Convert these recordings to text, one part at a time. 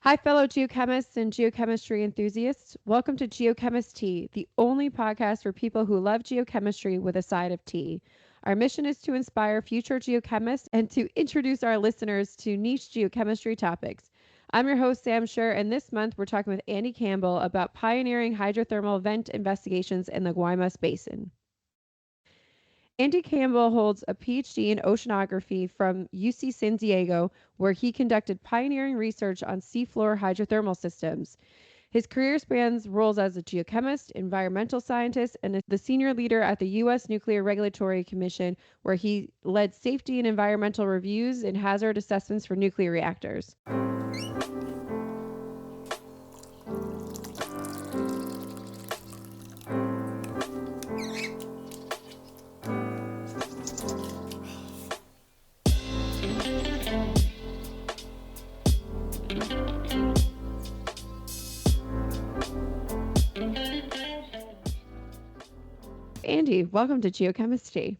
Hi, fellow geochemists and geochemistry enthusiasts. Welcome to GeoChemISTea, the only podcast for people who love geochemistry with a side of tea. Our mission is to inspire future geochemists and to introduce our listeners to niche geochemistry topics. I'm your host, Sam Schur, and this month we're talking with Andy Campbell about pioneering hydrothermal vent investigations in the Guaymas Basin. Andy Campbell holds a PhD in oceanography from UC San Diego, where he conducted pioneering research on seafloor hydrothermal systems. His career spans roles as a geochemist, environmental scientist, and the senior leader at the U.S. Nuclear Regulatory Commission, where he led safety and environmental reviews and hazard assessments for nuclear reactors. Andy, welcome to GeoChemistry.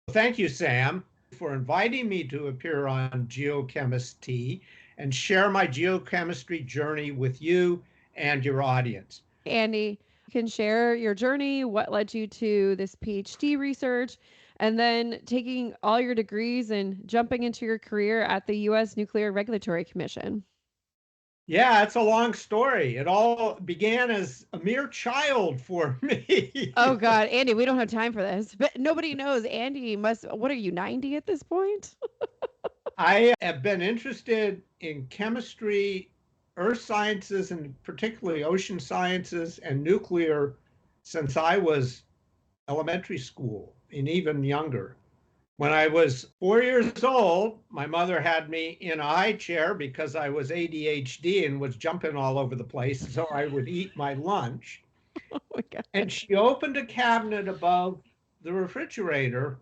Thank you, Sam, for inviting me to appear on GeoChemistea and share my geochemistry journey with you and your audience. Andy, you can share your journey, what led you to this PhD research, and then taking all your degrees and jumping into your career at the U.S. Nuclear Regulatory Commission. Yeah, it's a long story. It all began as a mere child for me. Oh, God, Andy, we don't have time for this. But nobody knows. Andy what are you, 90 at this point? I have been interested in chemistry, earth sciences, and particularly ocean sciences and nuclear since I was elementary school and even younger. When I was 4 years old, my mother had me in a high chair because I was ADHD and was jumping all over the place, so I would eat my lunch. Oh my God. And she opened a cabinet above the refrigerator,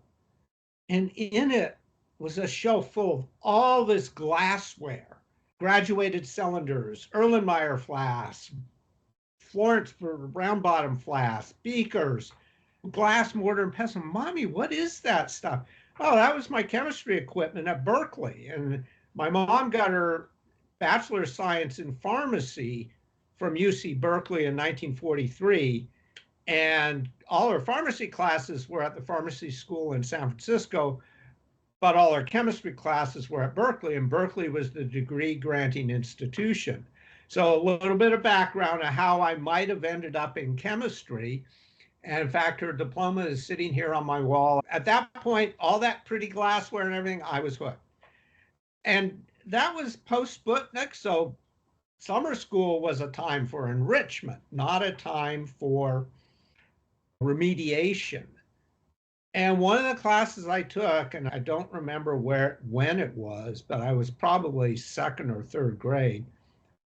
and in it was a shelf full of all this glassware, graduated cylinders, Erlenmeyer flasks, Florence for round bottom flasks, beakers, glass mortar and pestle. Mommy, what is that stuff? Oh, that was my chemistry equipment at Berkeley. And my mom got her bachelor's science in pharmacy from UC Berkeley in 1943. And all her pharmacy classes were at the pharmacy school in San Francisco, but all her chemistry classes were at Berkeley, and Berkeley was the degree granting institution. So a little bit of background of how I might have ended up in chemistry. And in fact, her diploma is sitting here on my wall. At that point, all that pretty glassware and everything, I was hooked. And that was post-Sputnik, so summer school was a time for enrichment, not a time for remediation. And one of the classes I took, and I don't remember when it was, but I was probably second or third grade,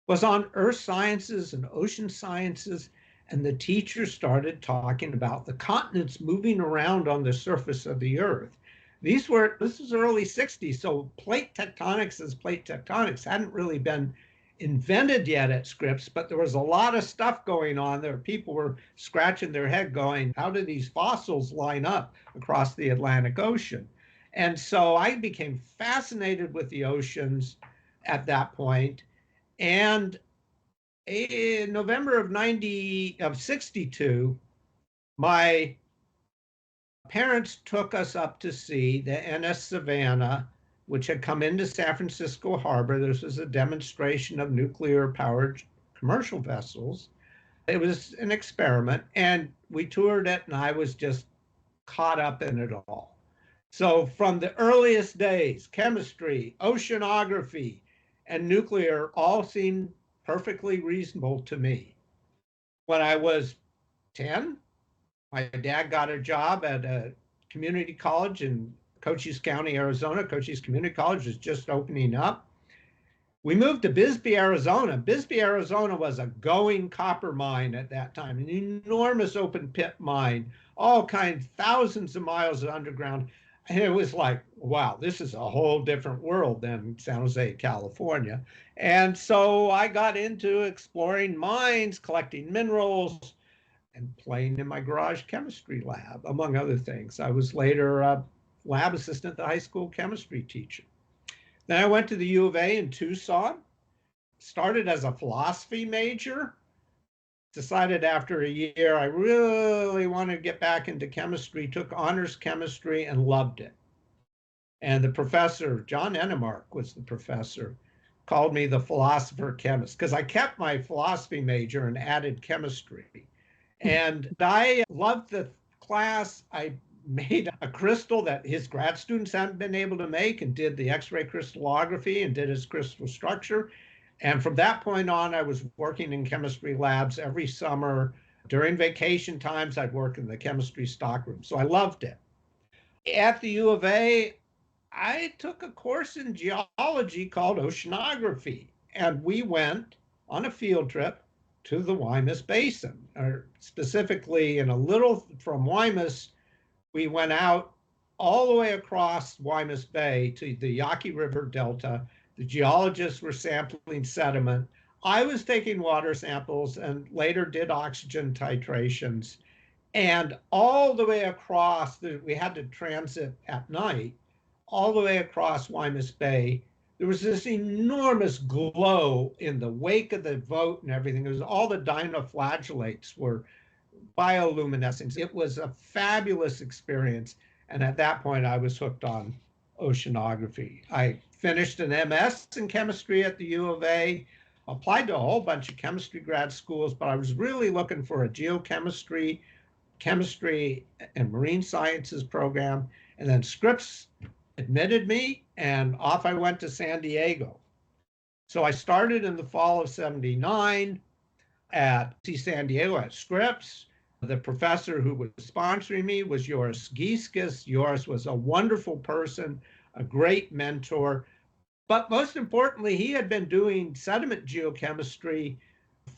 was on earth sciences and ocean sciences. And the teacher started talking about the continents moving around on the surface of the earth. This is early 60s, so plate tectonics hadn't really been invented yet at Scripps, but there was a lot of stuff going on there. People were scratching their head going, how do these fossils line up across the Atlantic Ocean? And so I became fascinated with the oceans at that point. And in November of 62, my parents took us up to see the NS Savannah, which had come into San Francisco Harbor. This was a demonstration of nuclear-powered commercial vessels. It was an experiment, and we toured it, and I was just caught up in it all. So from the earliest days, chemistry, oceanography, and nuclear all seemed perfectly reasonable to me. When I was 10, my dad got a job at a community college in Cochise County, Arizona. Cochise Community College was just opening up. We moved to Bisbee, Arizona. Bisbee, Arizona was a going copper mine at that time, an enormous open pit mine, all kinds, thousands of miles of underground. And it was like, wow, this is a whole different world than San Jose, California. And so I got into exploring mines, collecting minerals, and playing in my garage chemistry lab, among other things. I was later a lab assistant, the high school chemistry teacher. Then I went to the U of A in Tucson, started as a philosophy major, decided after a year I really wanted to get back into chemistry, took honors chemistry and loved it. And the professor, John Ennemark was the professor, called me the philosopher chemist because I kept my philosophy major and added chemistry. And I loved the class. I made a crystal that his grad students hadn't been able to make and did the X-ray crystallography and did his crystal structure. And from that point on, I was working in chemistry labs every summer. During vacation times, I'd work in the chemistry stockroom. So I loved it. At the U of A, I took a course in geology called oceanography, and we went on a field trip to the Guaymas Basin, or specifically in a little from Guaymas, we went out all the way across Guaymas Bay to the Yaqui River Delta. The geologists were sampling sediment. I was taking water samples and later did oxygen titrations. And all the way across, we had to transit at night, all the way across Guaymas Bay. There was this enormous glow in the wake of the vote and everything. It was all the dinoflagellates were bioluminescence. It was a fabulous experience. And at that point, I was hooked on oceanography. I finished an MS in chemistry at the U of A, applied to a whole bunch of chemistry grad schools, but I was really looking for a geochemistry, chemistry, and marine sciences program. And then Scripps admitted me, and off I went to San Diego. So I started in the fall of '79 at San Diego at Scripps. The professor who was sponsoring me was Joris Gieskes. Joris was a wonderful person, a great mentor. But most importantly, he had been doing sediment geochemistry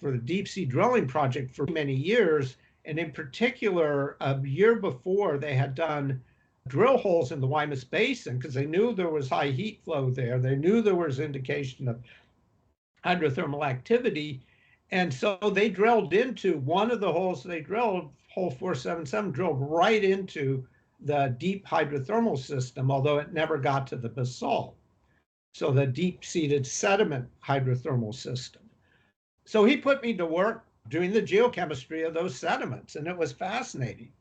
for the deep sea drilling project for many years. And in particular, a year before, they had done drill holes in the Guaymas Basin because they knew there was high heat flow there. They knew there was indication of hydrothermal activity. And so they drilled into one of the holes they drilled, hole 477, drilled right into the deep hydrothermal system, although it never got to the basalt. So the deep-seated sediment hydrothermal system. So he put me to work doing the geochemistry of those sediments, and it was fascinating.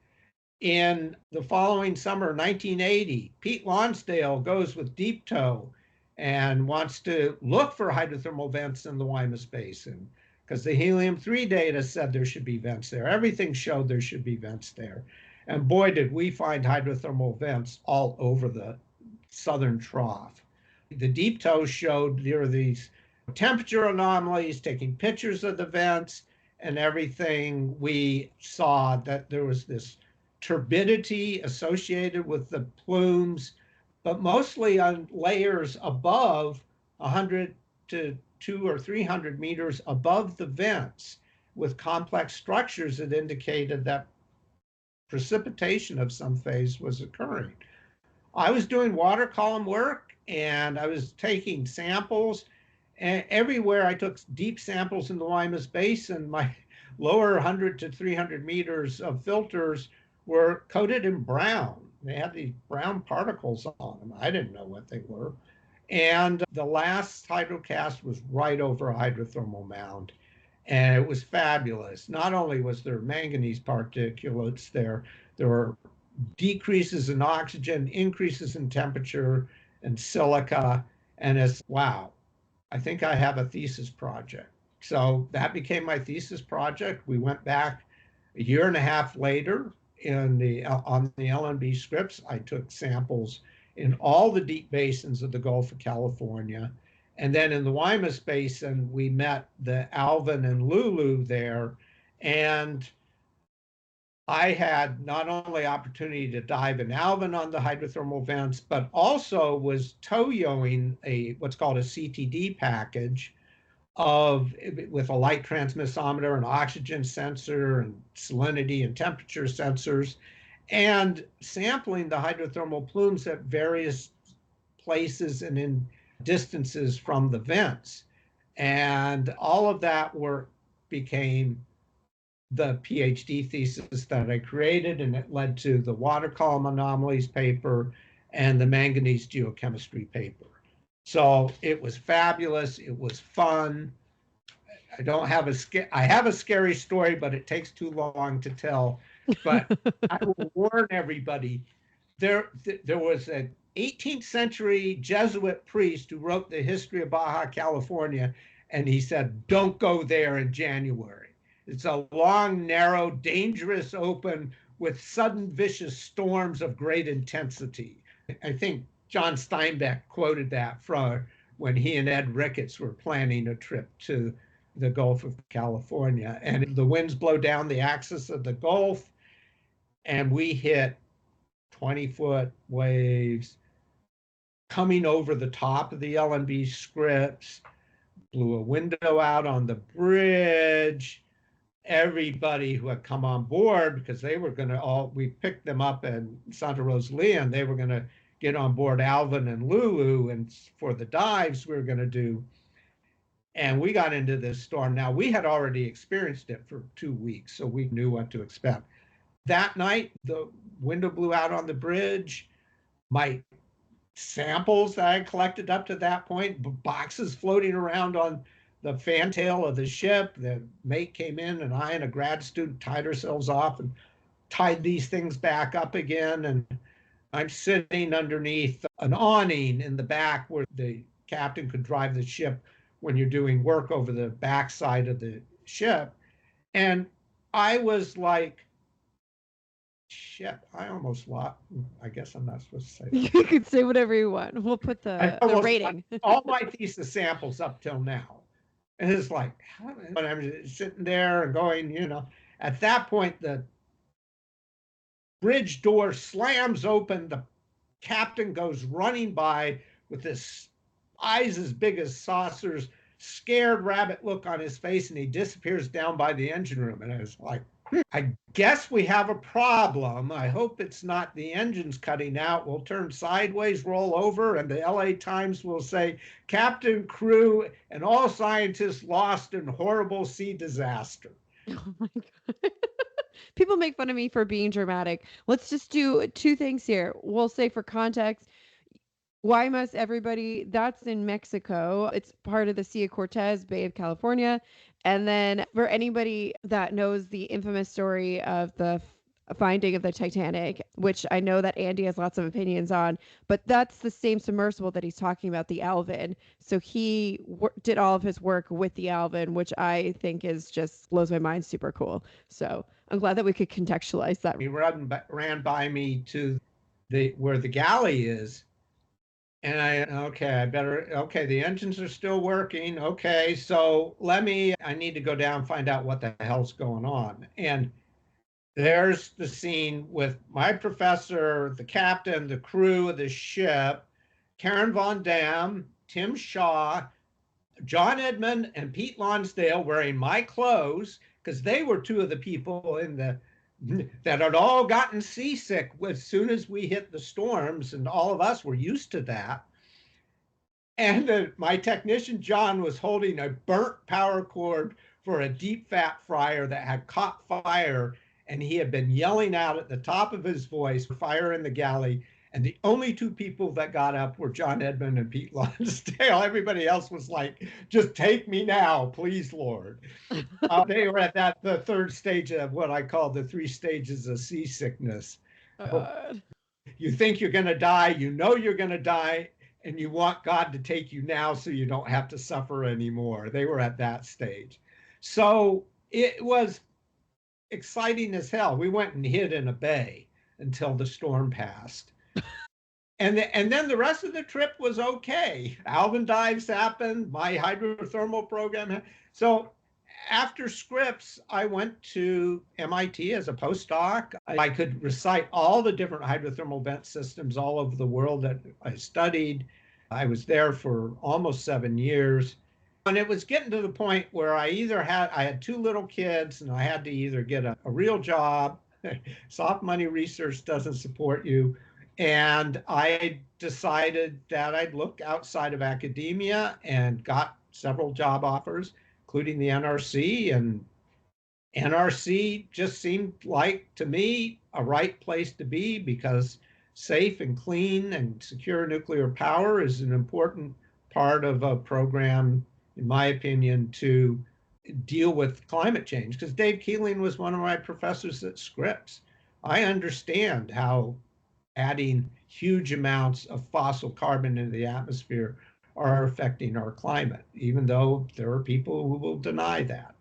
In the following summer, 1980, Pete Lonsdale goes with Deep Tow and wants to look for hydrothermal vents in the Guaymas Basin because the helium-3 data said there should be vents there. Everything showed there should be vents there. And boy, did we find hydrothermal vents all over the southern trough. The Deep Tow showed there were these temperature anomalies, taking pictures of the vents and everything. We saw that there was this turbidity associated with the plumes, but mostly on layers above 100 to 200 or 300 meters above the vents with complex structures that indicated that precipitation of some phase was occurring. I was doing water column work and I was taking samples, and everywhere I took deep samples in the Guaymas Basin, my lower 100 to 300 meters of filters were coated in brown. They had these brown particles on them. I didn't know what they were. And the last hydrocast was right over a hydrothermal mound. And it was fabulous. Not only was there manganese particulates there, there were decreases in oxygen, increases in temperature and silica. And it's, wow, I think I have a thesis project. So that became my thesis project. We went back a year and a half later on the LNB Scripps. I took samples in all the deep basins of the Gulf of California. And then in the Guaymas Basin, we met the Alvin and Lulu there. And I had not only opportunity to dive in Alvin on the hydrothermal vents, but also was tow-yoing what's called a CTD package with a light transmissometer, an oxygen sensor, and salinity and temperature sensors, and sampling the hydrothermal plumes at various places and in distances from the vents. And all of that work became the PhD thesis that I created, and it led to the water column anomalies paper and the manganese geochemistry paper. So it was fabulous. It was fun. I have a scary story, but it takes too long to tell. But I will warn everybody. There was an 18th century Jesuit priest who wrote the history of Baja California, and he said, "Don't go there in January. It's a long, narrow, dangerous open with sudden, vicious storms of great intensity." I think John Steinbeck quoted that from when he and Ed Ricketts were planning a trip to the Gulf of California. And the winds blow down the axis of the Gulf, and we hit 20-foot waves coming over the top of the LNB Scripps, blew a window out on the bridge. Everybody who had come on board, because they were going to we picked them up in Santa Rosalia, and they were going to get on board Alvin and Lulu and for the dives we were going to do. And we got into this storm. Now, we had already experienced it for 2 weeks, so we knew what to expect. That night, the window blew out on the bridge. My samples that I had collected up to that point, boxes floating around on the fantail of the ship. The mate came in, and I and a grad student tied ourselves off and tied these things back up again. And I'm sitting underneath an awning in the back where the captain could drive the ship when you're doing work over the backside of the ship. And I was like, shit, I almost lost. I guess I'm not supposed to say that. You can say whatever you want. We'll put the rating. All my thesis samples up till now. And it's like, when I'm sitting there and going, at that point, the bridge door slams open. The captain goes running by with his eyes as big as saucers, scared rabbit look on his face, and he disappears down by the engine room. And I was like, I guess we have a problem. I hope it's not the engines cutting out. We'll turn sideways, roll over, and the LA Times will say, "Captain, crew, and all scientists lost in horrible sea disaster." Oh my God. People make fun of me for being dramatic. Let's just do two things here. We'll say for context, Guaymas, everybody, that's in Mexico. It's part of the Sea of Cortez, Bay of California. And then for anybody that knows the infamous story of the finding of the Titanic, which I know that Andy has lots of opinions on, but that's the same submersible that he's talking about, the Alvin. So he did all of his work with the Alvin, which I think is just blows my mind, super cool. So I'm glad that we could contextualize that. He ran by me to where the galley is. And the engines are still working. Okay, so I need to go down and find out what the hell's going on. And there's the scene with my professor, the captain, the crew of the ship, Karen Von Dam, Tim Shaw, John Edmund, and Pete Lonsdale wearing my clothes, because they were two of the people that had all gotten seasick as soon as we hit the storms, and all of us were used to that. And my technician, John, was holding a burnt power cord for a deep fat fryer that had caught fire, and he had been yelling out at the top of his voice, "Fire in the galley." And the only two people that got up were John Edmund and Pete Lonsdale. Everybody else was like, "Just take me now, please, Lord." They were at the third stage of what I call the 3 stages of seasickness. You think you're going to die, you know you're going to die, and you want God to take you now so you don't have to suffer anymore. They were at that stage. So it was exciting as hell. We went and hid in a bay until the storm passed. And then the rest of the trip was okay. Alvin dives happened, my hydrothermal program. So after Scripps, I went to MIT as a postdoc. I could recite all the different hydrothermal vent systems all over the world that I studied. I was there for almost 7 years. And it was getting to the point where I had 2 little kids, and I had to either get a real job. Soft money research doesn't support you. And I decided that I'd look outside of academia and got several job offers, including the NRC. And NRC just seemed like, to me, a right place to be, because safe and clean and secure nuclear power is an important part of a program, in my opinion, to deal with climate change, because Dave Keeling was one of my professors at Scripps. I understand how adding huge amounts of fossil carbon into the atmosphere are affecting our climate, even though there are people who will deny that.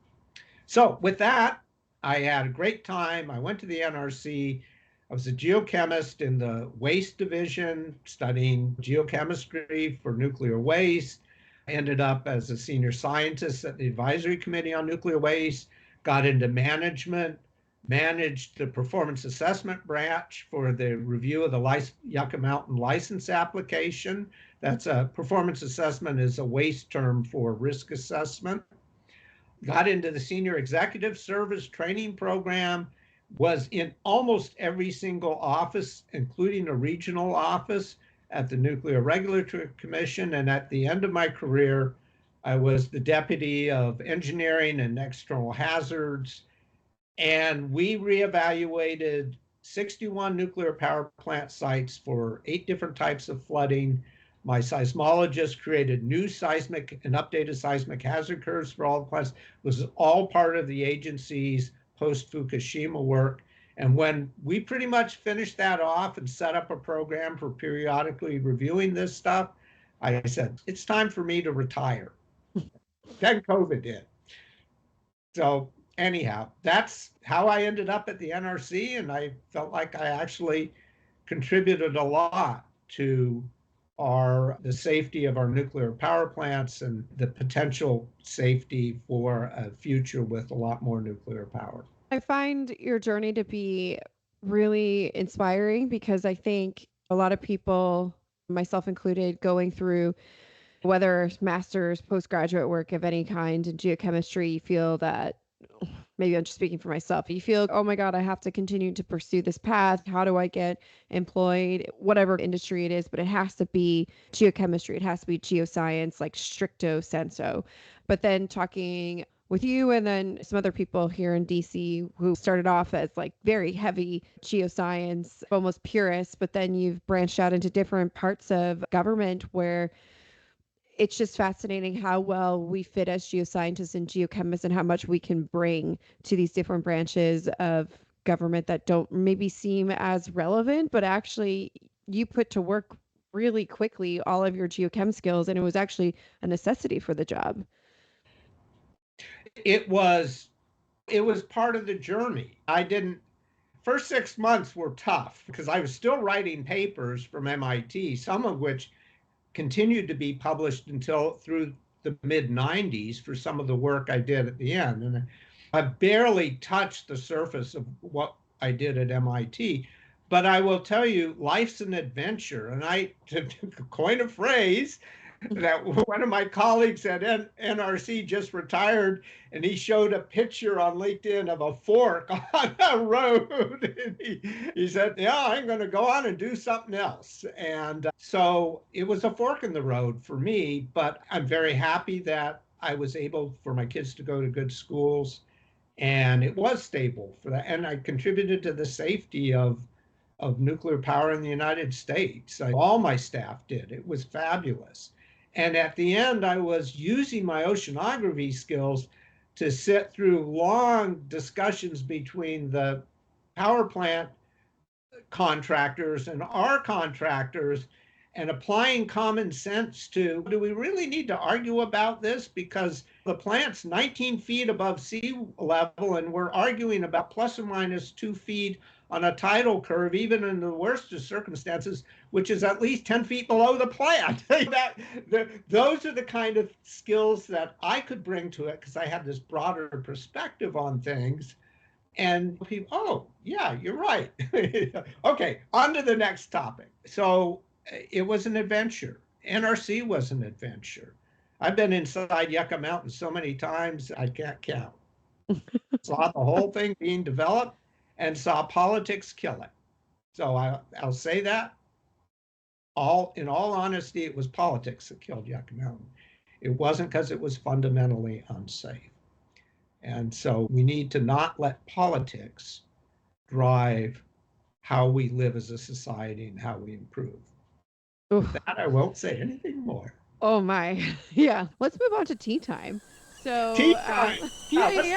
So with that, I had a great time. I went to the NRC. I was a geochemist in the waste division, studying geochemistry for nuclear waste. I ended up as a senior scientist at the advisory committee on nuclear waste, got into management, managed the performance assessment branch for the review of the Yucca Mountain license application. That's a performance assessment is a waste term for risk assessment. Got into the senior executive service training program, was in almost every single office, including a regional office at the Nuclear Regulatory Commission. And at the end of my career, I was the deputy of engineering and external hazards. And we reevaluated 61 nuclear power plant sites for 8 different types of flooding. My seismologist created new seismic and updated seismic hazard curves for all the plants. It was all part of the agency's post-Fukushima work. And when we pretty much finished that off and set up a program for periodically reviewing this stuff, I said, it's time for me to retire. Then COVID hit. So anyhow, that's how I ended up at the NRC, and I felt like I actually contributed a lot to the safety of our nuclear power plants and the potential safety for a future with a lot more nuclear power. I find your journey to be really inspiring because I think a lot of people, myself included, going through whether master's, postgraduate work of any kind in geochemistry, you feel that maybe I'm just speaking for myself. You feel, oh my God, I have to continue to pursue this path. How do I get employed? Whatever industry it is, but it has to be geochemistry. It has to be geoscience, like stricto sensu. But then talking with you and then some other people here in DC who started off as like very heavy geoscience, almost purists, but then you've branched out into different parts of government where it's just fascinating how well we fit as geoscientists and geochemists and how much we can bring to these different branches of government that don't maybe seem as relevant, but actually you put to work really quickly all of your geochem skills, and it was actually a necessity for the job. It was part of the journey. First 6 months were tough because I was still writing papers from MIT, some of which continued to be published until through the mid-90s for some of the work I did at the end. And I barely touched the surface of what I did at MIT. But I will tell you, life's an adventure. And to coin a phrase that one of my colleagues at NRC just retired, and he showed a picture on LinkedIn of a fork on a road. And he said, yeah, I'm going to go on and do something else. And so it was a fork in the road for me, but I'm very happy that I was able for my kids to go to good schools, and it was stable for that. And I contributed to the safety of nuclear power in the United States. All my staff did. It was fabulous. And at the end, I was using my oceanography skills to sit through long discussions between the power plant contractors and our contractors and applying common sense to, do we really need to argue about this? Because the plant's 19 feet above sea level, and we're arguing about plus or minus 2 feet on a tidal curve, even in the worst of circumstances, which is at least 10 feet below the plant. Those are the kind of skills that I could bring to it because I had this broader perspective on things. And people, oh, yeah, you're right. Okay, on to the next topic. So it was an adventure. NRC was an adventure. I've been inside Yucca Mountain so many times, I can't count. Saw the whole thing being developed and saw politics kill it. So I'll say that. In all honesty, it was politics that killed Yucca Mountain. It wasn't because it was fundamentally unsafe. And so we need to not let politics drive how we live as a society and how we improve. With that, I won't say anything more. Oh my. Yeah. Let's move on to tea time. Tea So, time. yeah, Yeah, yeah, let's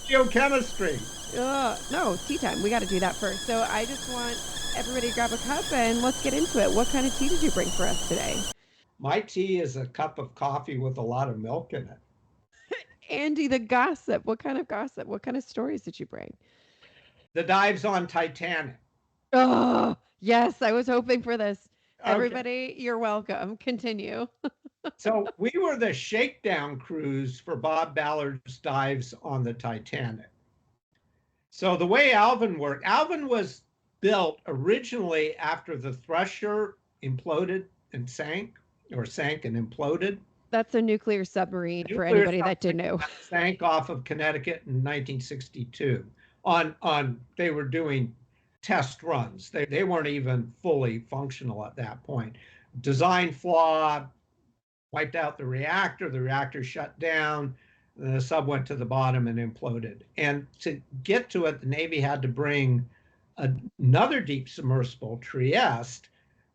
yeah. do geochemistry. No, tea time. We got to do that first. So I just want everybody to grab a cup and let's get into it. What kind of tea did you bring for us today? My tea is a cup of coffee with a lot of milk in it. Andy, the gossip. What kind of gossip? What kind of stories did you bring? The dives on Titanic. Oh, yes. I was hoping for this. Okay. Everybody, you're welcome. Continue. So we were the shakedown crews for Bob Ballard's dives on the Titanic. So the way Alvin worked, Alvin was built originally after the Thresher imploded and sank, or sank and imploded. That's a nuclear submarine for Nuclear anybody that submarine didn't know. that sank off of Connecticut in 1962. On they were doing test runs. They weren't even fully functional at that point. Design flaw, wiped out the reactor shut down, the sub went to the bottom and imploded. And to get to it, the Navy had to bring another deep submersible, Trieste,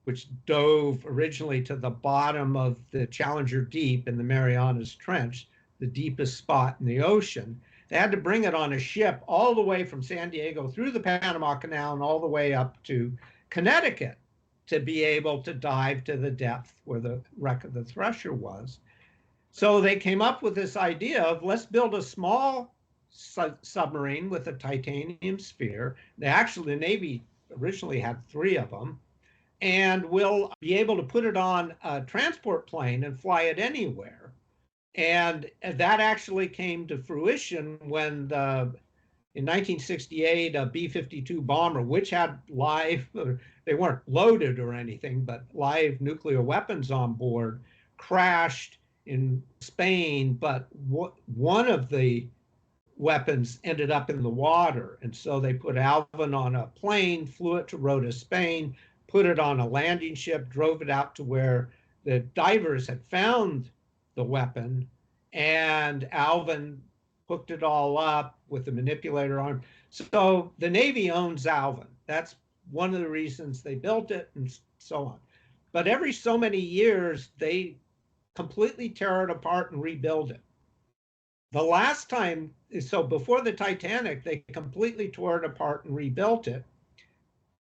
which dove originally to the bottom of the Challenger Deep in the Marianas Trench, the deepest spot in the ocean. They had to bring it on a ship all the way from San Diego through the Panama Canal and all the way up to Connecticut to be able to dive to the depth where the wreck of the Thresher was. So they came up with this idea of let's build a small submarine with a titanium sphere. The Navy originally had three of them, and we'll be able to put it on a transport plane and fly it anywhere. And that actually came to fruition when in 1968, a B-52 bomber, which had they weren't loaded or anything, but live nuclear weapons on board, crashed in Spain, but one of the weapons ended up in the water. And so they put Alvin on a plane, flew it to Rota, Spain, put it on a landing ship, drove it out to where the divers had found the weapon, and Alvin hooked it all up with the manipulator arm. So the Navy owns Alvin. That's one of the reasons they built it and so on. But every so many years, they completely tear it apart and rebuild it. The last time, so before the Titanic, they completely tore it apart and rebuilt it.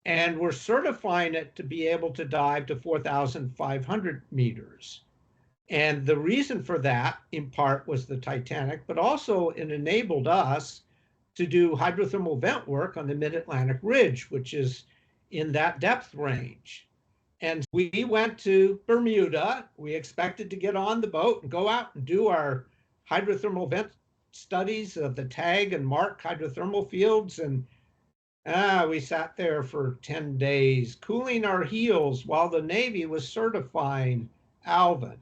And we're certifying it to be able to dive to 4,500 meters. And the reason for that, in part, was the Titanic, but also it enabled us to do hydrothermal vent work on the mid-Atlantic ridge, which is in that depth range. And we went to Bermuda. We expected to get on the boat and go out and do our hydrothermal vent studies of the tag and mark hydrothermal fields. And we sat there for 10 days, cooling our heels while the Navy was certifying Alvin.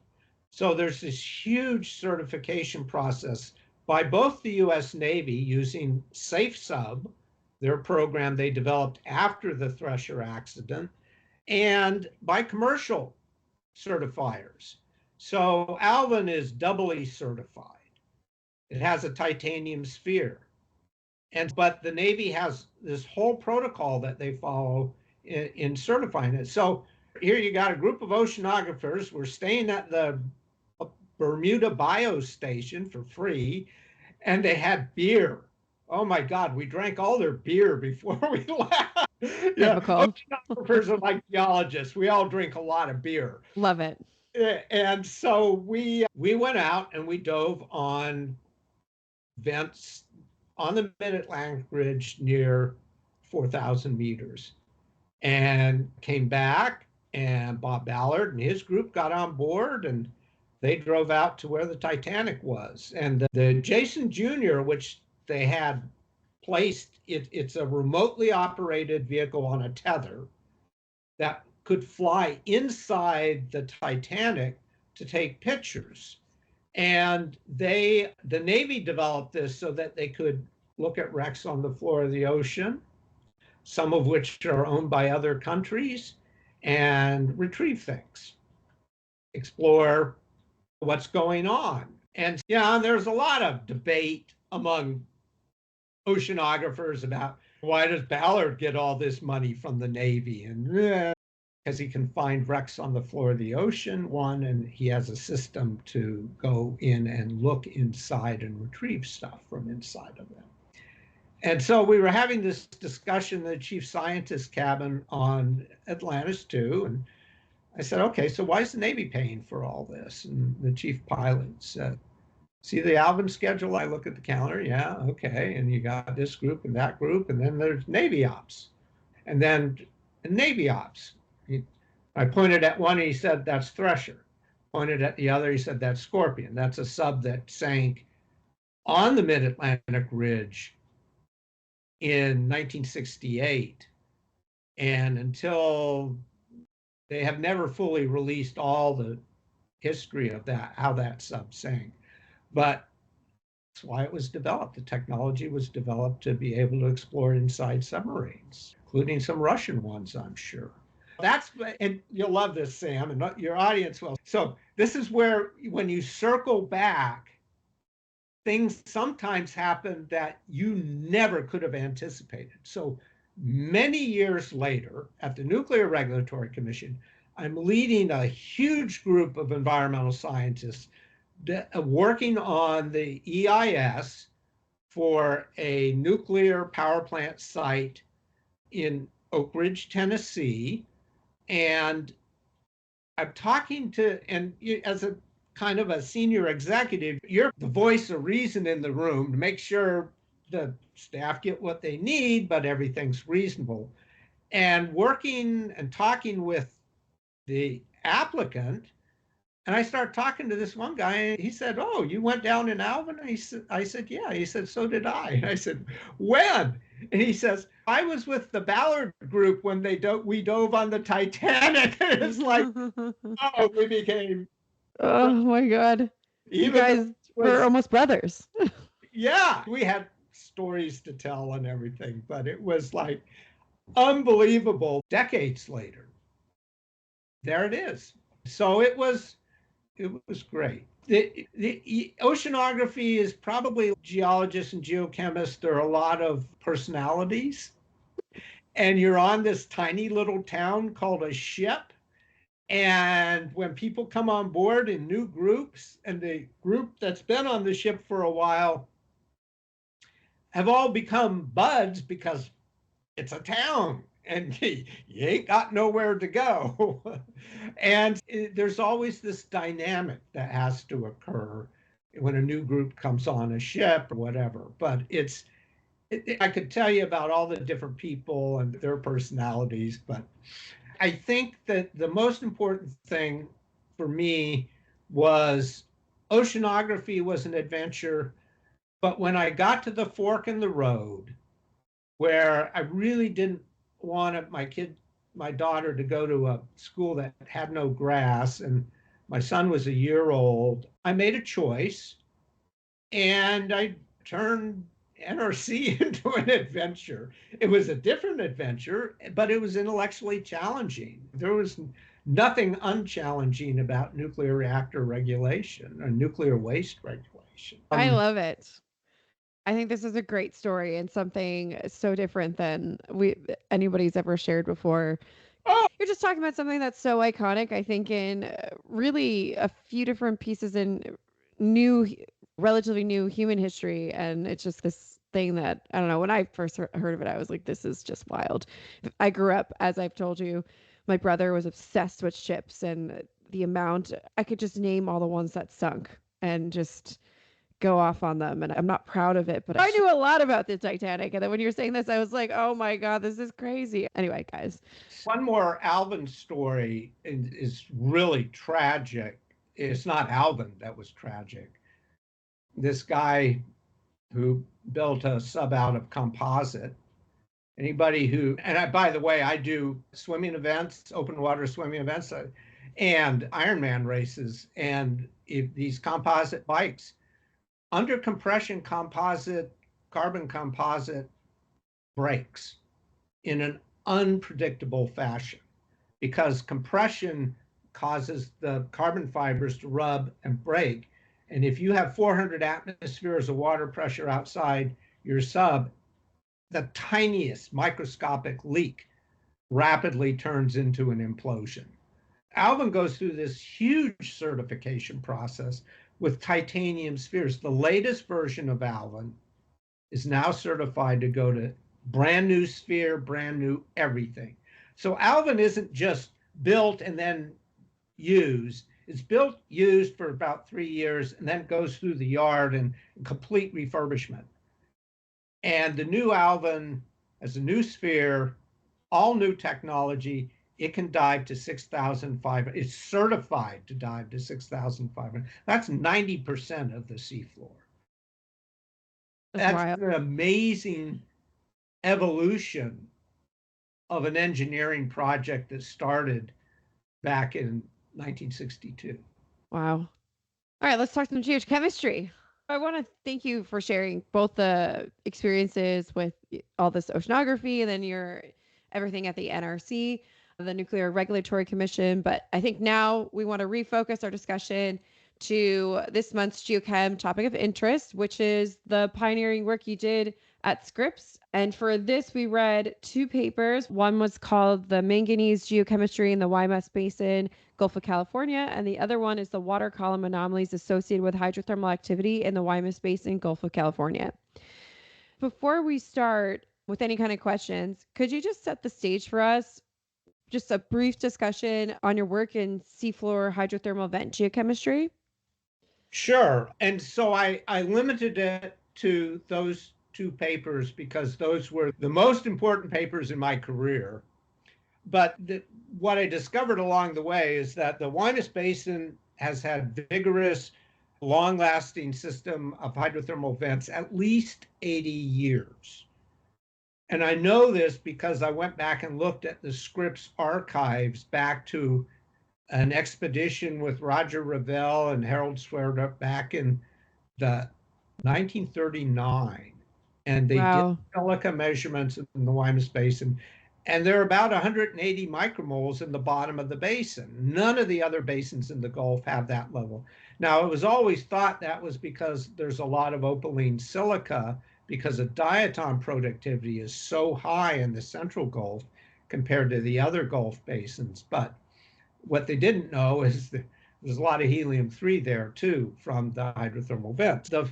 So there's this huge certification process by both the US Navy using SafeSub, their program they developed after the Thresher accident, and by commercial certifiers. So Alvin is doubly certified. It has a titanium sphere. But the Navy has this whole protocol that they follow in certifying it. So here you got a group of oceanographers. We're staying at the Bermuda Biostation for free, and they had beer. Oh my God, we drank all their beer before we left. Yeah, Typical. oceanographers are like geologists. We all drink a lot of beer. Love it. And so we went out and we dove on vents on the mid-Atlantic ridge near 4,000 meters and came back, and Bob Ballard and his group got on board and they drove out to where the Titanic was. And the Jason Jr., which they had placed, it's a remotely operated vehicle on a tether that could fly inside the Titanic to take pictures. And the Navy developed this so that they could look at wrecks on the floor of the ocean, some of which are owned by other countries, and retrieve things, explore what's going on. And yeah, there's a lot of debate among oceanographers about why does Ballard get all this money from the Navy? And because he can find wrecks on the floor of the ocean, one, and he has a system to go in and look inside and retrieve stuff from inside of them. And so we were having this discussion in the chief scientist cabin on Atlantis 2, and I said, okay, so why is the Navy paying for all this? And the chief pilot said, see the Alvin schedule? I look at the calendar. Yeah, okay. And you got this group and that group, and then there's Navy ops. And then Navy ops. I pointed at one, and he said, that's Thresher. Pointed at the other, he said, that's Scorpion. That's a sub that sank on the mid-Atlantic ridge in 1968. And until they have never fully released all the history of that, how that sub sank. But that's why it was developed. The technology was developed to be able to explore inside submarines, including some Russian ones, I'm sure. That's, and you'll love this, Sam, and your audience will. So this is where, when you circle back, things sometimes happen that you never could have anticipated. So many years later, at the Nuclear Regulatory Commission, I'm leading a huge group of environmental scientists working on the EIS for a nuclear power plant site in Oak Ridge, Tennessee. And I'm talking to, and as a kind of a senior executive, you're the voice of reason in the room to make sure the staff get what they need, but everything's reasonable. And working and talking with the applicant, and I start talking to this one guy, and he said, oh, you went down in Alvin? I said, yeah. He said, so did I. And I said, when? And he says, I was with the Ballard group when we dove on the Titanic. And it's like, oh, we became. Oh my God. You guys were almost brothers. Yeah, we had stories to tell and everything, but it was like unbelievable. Decades later, there it is. So it was great. The oceanography is probably, geologists and geochemists, there are a lot of personalities. And you're on this tiny little town called a ship. And when people come on board in new groups, and the group that's been on the ship for a while have all become buds because it's a town and you ain't got nowhere to go. And there's always this dynamic that has to occur when a new group comes on a ship or whatever. But I could tell you about all the different people and their personalities, but I think that the most important thing for me was oceanography was an adventure. But when I got to the fork in the road, where I really didn't want my daughter to go to a school that had no grass, and my son was a year old, I made a choice, and I turned NRC into an adventure. It was a different adventure, but it was intellectually challenging. There was nothing unchallenging about nuclear reactor regulation or nuclear waste regulation. I love it. I think this is a great story and something so different than anybody's ever shared before. Oh, You're just talking about something that's so iconic, I think, in really a few different pieces in relatively new human history. And it's just this thing that, I don't know, when I first heard of it, I was like, this is just wild. I grew up, as I've told you, my brother was obsessed with ships, and the amount, I could just name all the ones that sunk and just go off on them. And I'm not proud of it, but I knew a lot about the Titanic. And then when you were saying this, I was like, oh my God, this is crazy. Anyway, guys. One more Alvin story is really tragic. It's not Alvin that was tragic. This guy who built a sub out of composite. Anybody who, and by the way, I do swimming events, open water swimming events, and Ironman races, and these composite bikes. Under compression, carbon composite breaks in an unpredictable fashion because compression causes the carbon fibers to rub and break. And if you have 400 atmospheres of water pressure outside your sub, the tiniest microscopic leak rapidly turns into an implosion. Alvin goes through this huge certification process with titanium spheres. The latest version of Alvin is now certified to go to brand new sphere, brand new everything. So Alvin isn't just built and then used. It's built, used for about 3 years, and then it goes through the yard and complete refurbishment. And the new Alvin as a new sphere, all new technology, it can dive to 6,500. It's certified to dive to 6,500. That's 90% of the seafloor. That's wild. an amazing evolution of an engineering project that started back in 1962. Wow. All right, let's talk some geochemistry. I want to thank you for sharing both the experiences with all this oceanography and then your everything at the NRC, the Nuclear Regulatory Commission. But I think now we want to refocus our discussion to this month's geochem topic of interest, which is the pioneering work you did at Scripps. And for this, we read two papers. One was called The Manganese Geochemistry in the Guaymas Basin, Gulf of California, and the other one is the water column anomalies associated with hydrothermal activity in the Guaymas Basin, Gulf of California. Before we start with any kind of questions, could you just set the stage for us? Just a brief discussion on your work in seafloor hydrothermal vent geochemistry? Sure. And so I limited it to those two papers because those were the most important papers in my career. But what I discovered along the way is that the Guaymas Basin has had vigorous, long-lasting system of hydrothermal vents at least 80 years. And I know this because I went back and looked at the Scripps archives back to an expedition with Roger Revelle and Harold Swearup back in the 1939. And they did silica measurements in the Guaymas Basin. And there are about 180 micromoles in the bottom of the basin. None of the other basins in the Gulf have that level. Now, it was always thought that was because there's a lot of opaline silica because the diatom productivity is so high in the central Gulf compared to the other Gulf basins. But what they didn't know is that there's a lot of helium-3 there too from the hydrothermal vents. The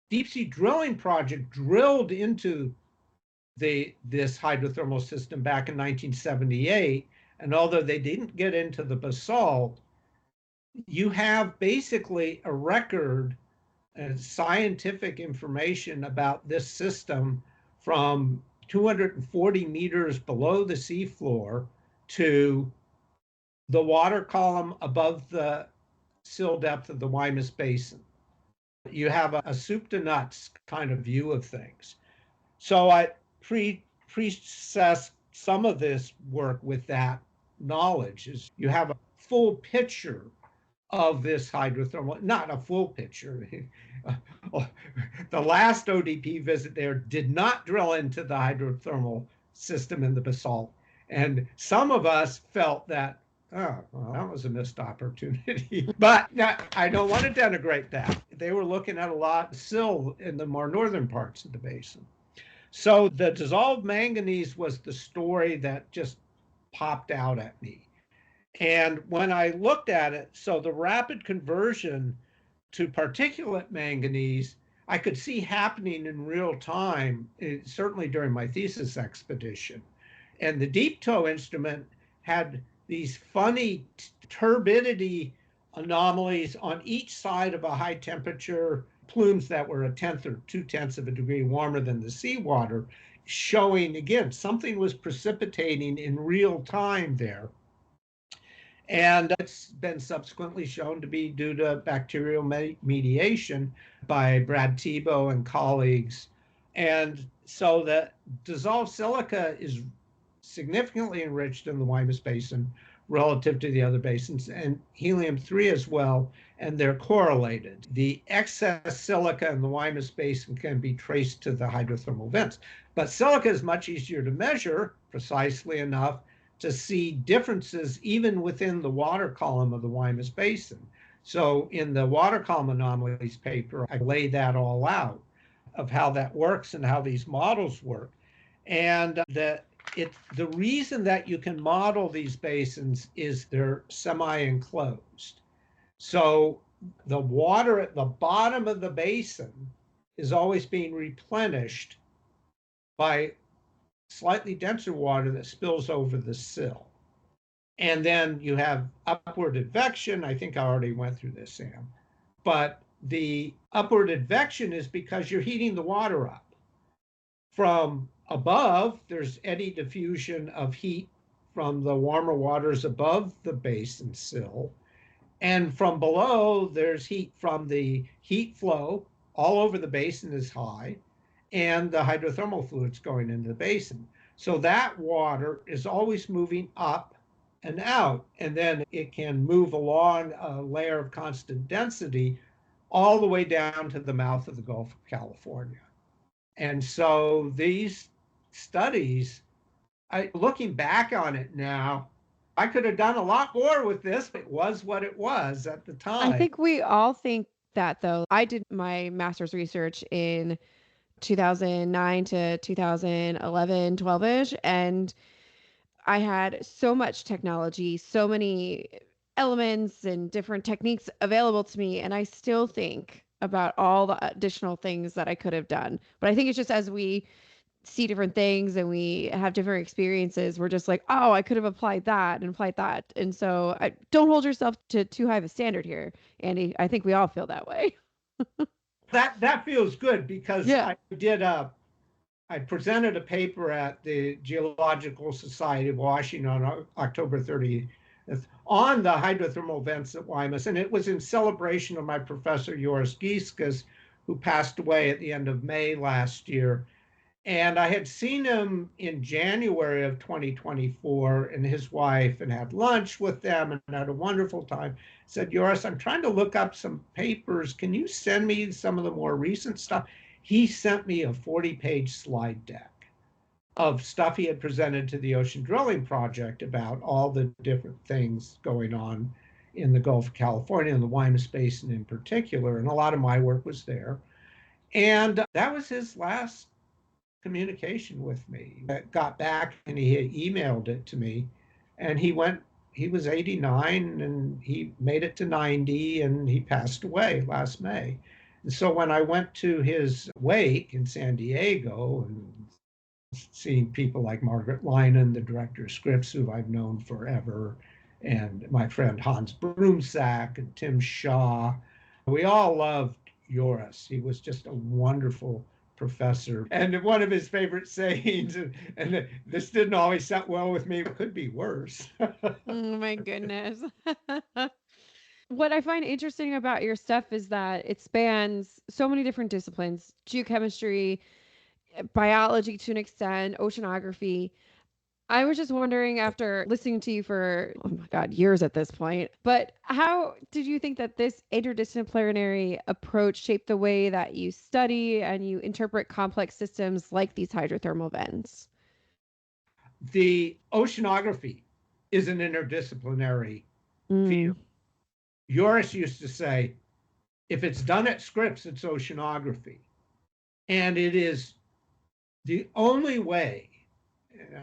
deep sea drilling project drilled into this hydrothermal system back in 1978, and although they didn't get into the basalt, you have basically a record and scientific information about this system from 240 meters below the seafloor to the water column above the sill depth of the Guaymas Basin. You have a soup to nuts kind of view of things. So I precessed some of this work with that knowledge. Is you have a full picture of this hydrothermal, not a full picture. The last ODP visit there did not drill into the hydrothermal system in the basalt. And some of us felt that, oh, well, that was a missed opportunity. But I don't want to denigrate that. They were looking at a lot still in the more northern parts of the basin. So the dissolved manganese was the story that just popped out at me. And when I looked at it, so the rapid conversion to particulate manganese, I could see happening in real time, certainly during my thesis expedition. And the deep tow instrument had these funny turbidity anomalies on each side of a high temperature plumes that were 1/10 or 2/10 of a degree warmer than the seawater, showing again something was precipitating in real time there. And it's been subsequently shown to be due to bacterial mediation by Brad Tebow and colleagues. And so the dissolved silica is significantly enriched in the Guaymas Basin relative to the other basins, and helium-3 as well, and they're correlated. The excess silica in the Guaymas Basin can be traced to the hydrothermal vents. But silica is much easier to measure, precisely enough, to see differences even within the water column of the Guaymas Basin. So in the water column anomalies paper, I lay that all out of how that works and how these models work. And the the reason that you can model these basins is they're semi-enclosed. So the water at the bottom of the basin is always being replenished by slightly denser water that spills over the sill. And then you have upward advection. I think I already went through this, Sam. But the upward advection is because you're heating the water up. From above, there's eddy diffusion of heat from the warmer waters above the basin sill. And from below, there's heat from the heat flow all over the basin is high, and the hydrothermal fluids going into the basin. So that water is always moving up and out, and then it can move along a layer of constant density all the way down to the mouth of the Gulf of California. And so these studies, looking back on it now, I could have done a lot more with this, but it was what it was at the time. I think we all think that, though. I did my master's research in 2009 to 2011, 12-ish, and I had so much technology, so many elements and different techniques available to me, and I still think about all the additional things that I could have done. But I think it's just as we see different things and we have different experiences, we're just like, oh, I could have applied that and applied that. And so don't hold yourself to too high of a standard here, Andy. I think we all feel that way. That feels good because Yeah. I presented a paper at the Geological Society of Washington on October 30th on the hydrothermal vents at Guaymas, and it was in celebration of my professor Joris Giesges, who passed away at the end of May last year. And I had seen him in January of 2024 and his wife and had lunch with them and had a wonderful time. Said, Joris, I'm trying to look up some papers. Can you send me some of the more recent stuff? He sent me a 40-page slide deck of stuff he had presented to the Ocean Drilling Project about all the different things going on in the Gulf of California and the Guaymas Basin in particular. And a lot of my work was there. And that was his last communication with me. I got back and he had emailed it to me, and he was 89 and he made it to 90 and he passed away last May. And so when I went to his wake in San Diego and seeing people like Margaret Leinen, the director of Scripps, who I've known forever, and my friend Hans Broomsack and Tim Shaw, we all loved Joris. He was just a wonderful professor. And one of his favorite sayings, and this didn't always set well with me, it could be worse. Oh my goodness. What I find interesting about your stuff is that it spans so many different disciplines: geochemistry, biology to an extent, oceanography. I was just wondering, after listening to you for, oh my God, years at this point, but how did you think that this interdisciplinary approach shaped the way that you study and you interpret complex systems like these hydrothermal vents? The oceanography is an interdisciplinary field. Joris used to say, if it's done at Scripps, it's oceanography. And it is the only way,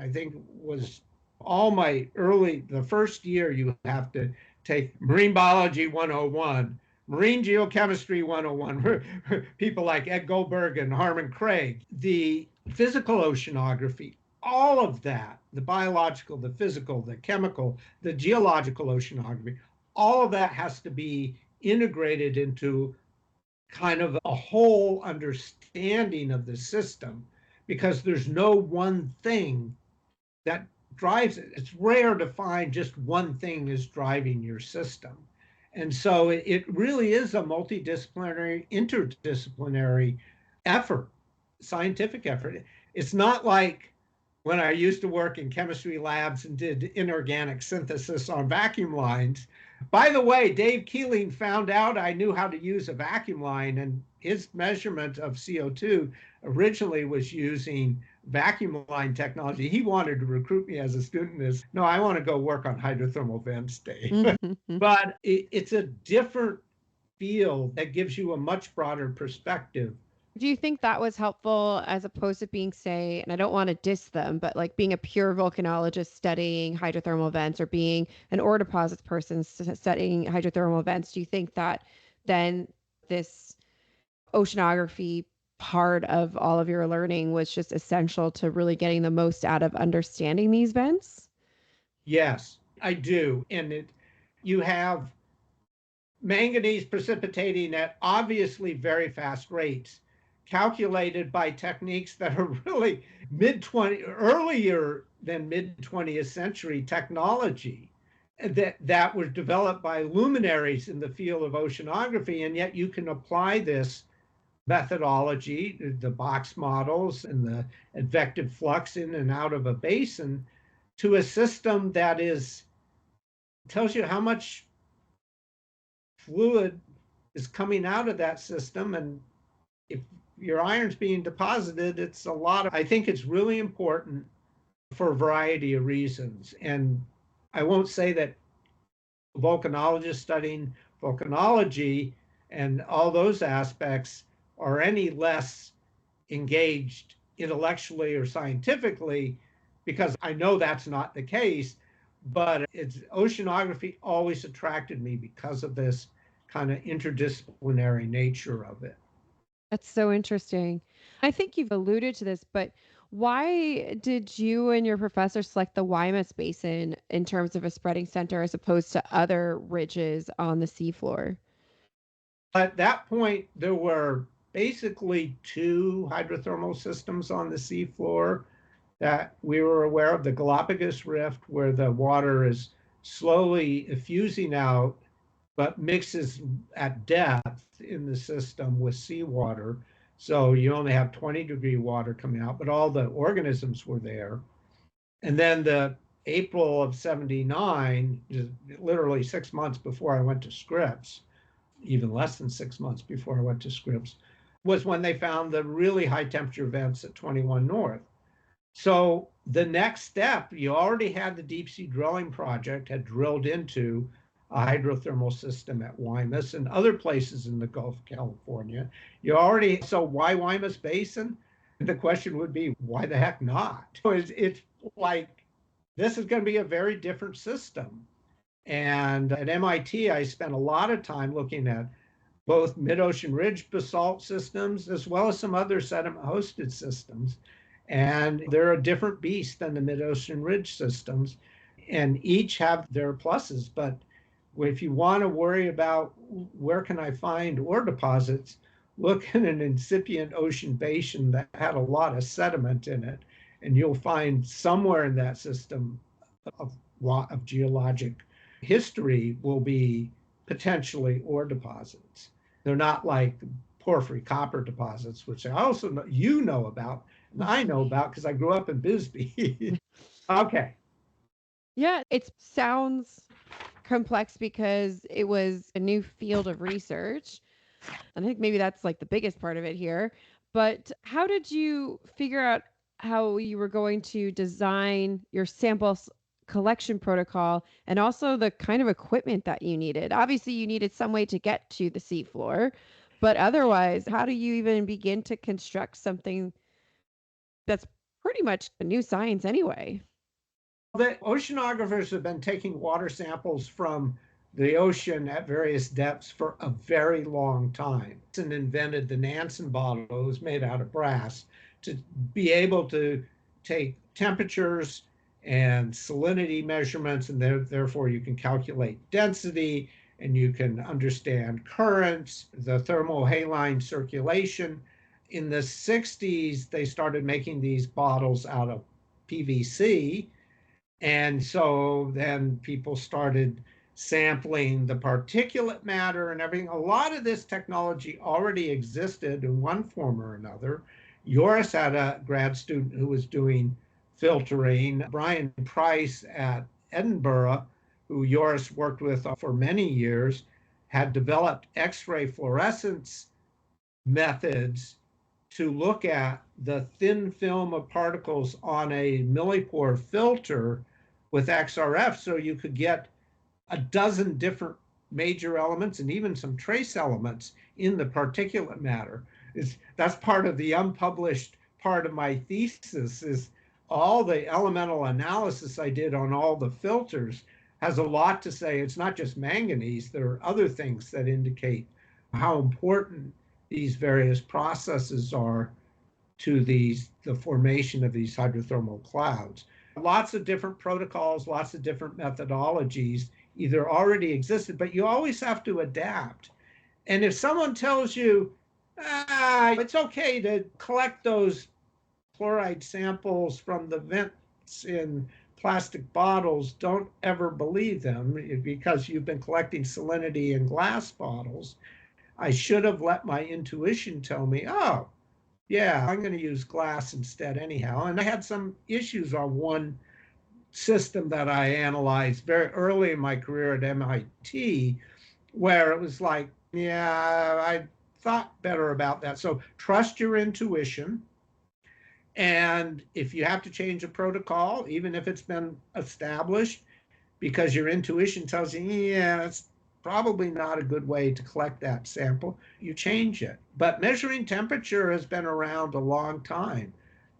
I think was all my the first year you have to take Marine Biology 101, Marine Geochemistry 101, people like Ed Goldberg and Harmon Craig, the physical oceanography, all of that, the biological, the physical, the chemical, the geological oceanography, all of that has to be integrated into kind of a whole understanding of the system, because there's no one thing that drives it. It's rare to find just one thing is driving your system. And so it really is a multidisciplinary, interdisciplinary effort, scientific effort. It's not like when I used to work in chemistry labs and did inorganic synthesis on vacuum lines. By the way, Dave Keeling found out I knew how to use a vacuum line, and his measurement of CO2 originally was using vacuum line technology. He wanted to recruit me as a student. No, I want to go work on hydrothermal vents, Dave. But it's a different field that gives you a much broader perspective Do you think that was helpful as opposed to being, say, and I don't want to diss them, but like being a pure volcanologist studying hydrothermal vents or being an ore deposits person studying hydrothermal vents? Do you think that then this oceanography part of all of your learning was just essential to really getting the most out of understanding these vents? Yes, I do. You have manganese precipitating at obviously very fast rates, calculated by techniques that are really earlier than mid 20th century technology that was developed by luminaries in the field of oceanography. And yet you can apply this methodology, the box models and the advective flux in and out of a basin, to a system that tells you how much fluid is coming out of that system. And if your iron's being deposited, it's a lot of, I think it's really important for a variety of reasons. And I won't say that volcanologists studying volcanology and all those aspects are any less engaged intellectually or scientifically, because I know that's not the case. But oceanography always attracted me because of this kind of interdisciplinary nature of it. That's so interesting. I think you've alluded to this, but why did you and your professor select the Guaymas Basin in terms of a spreading center as opposed to other ridges on the seafloor? At that point, there were basically two hydrothermal systems on the seafloor that we were aware of: the Galapagos Rift, where the water is slowly effusing out, but mixes at depth in the system with seawater. So you only have 20-degree water coming out, but all the organisms were there. And then the April of 79, just literally 6 months before I went to Scripps, even less than 6 months before I went to Scripps, was when they found the really high temperature vents at 21 North. So the next step, you already had the deep sea drilling project, had drilled into a hydrothermal system at Guaymas and other places in the Gulf of California. So why Guaymas Basin? The question would be, why the heck not? It's like, this is going to be a very different system. And at MIT, I spent a lot of time looking at both mid-ocean ridge basalt systems as well as some other sediment-hosted systems. And they're a different beast than the mid-ocean ridge systems, and each have their pluses. But if you want to worry about where can I find ore deposits, look in an incipient ocean basin that had a lot of sediment in it, and you'll find somewhere in that system of geologic history will be potentially ore deposits. They're not like porphyry copper deposits, which I also know about, and I know about because I grew up in Bisbee. Okay. Yeah, it sounds complex because it was a new field of research. I think maybe that's like the biggest part of it here. But how did you figure out how you were going to design your samples collection protocol and also the kind of equipment that you needed? Obviously, you needed some way to get to the seafloor, but otherwise, how do you even begin to construct something that's pretty much a new science anyway? The oceanographers have been taking water samples from the ocean at various depths for a very long time. And invented the Nansen bottle, it was made out of brass, to be able to take temperatures and salinity measurements, and therefore you can calculate density and you can understand currents, the thermohaline circulation. In the 60s, they started making these bottles out of PVC. And so then people started sampling the particulate matter and everything. A lot of this technology already existed in one form or another. Joris had a grad student who was doing filtering. Brian Price at Edinburgh, who Joris worked with for many years, had developed X-ray fluorescence methods to look at the thin film of particles on a millipore filter with XRF, so you could get a dozen different major elements and even some trace elements in the particulate matter. That's part of the unpublished part of my thesis is all the elemental analysis I did on all the filters has a lot to say. It's not just manganese. There are other things that indicate how important these various processes are to the formation of these hydrothermal clouds. Lots of different protocols, lots of different methodologies either already existed, but you always have to adapt. And if someone tells you, it's okay to collect those chloride samples from the vents in plastic bottles, don't ever believe them because you've been collecting salinity in glass bottles. I should have let my intuition tell me, oh, yeah, I'm going to use glass instead anyhow. And I had some issues on one system that I analyzed very early in my career at MIT, where it was like, yeah, I thought better about that. So trust your intuition. And if you have to change a protocol, even if it's been established, because your intuition tells you, yeah, it's probably not a good way to collect that sample, you change it. But measuring temperature has been around a long time.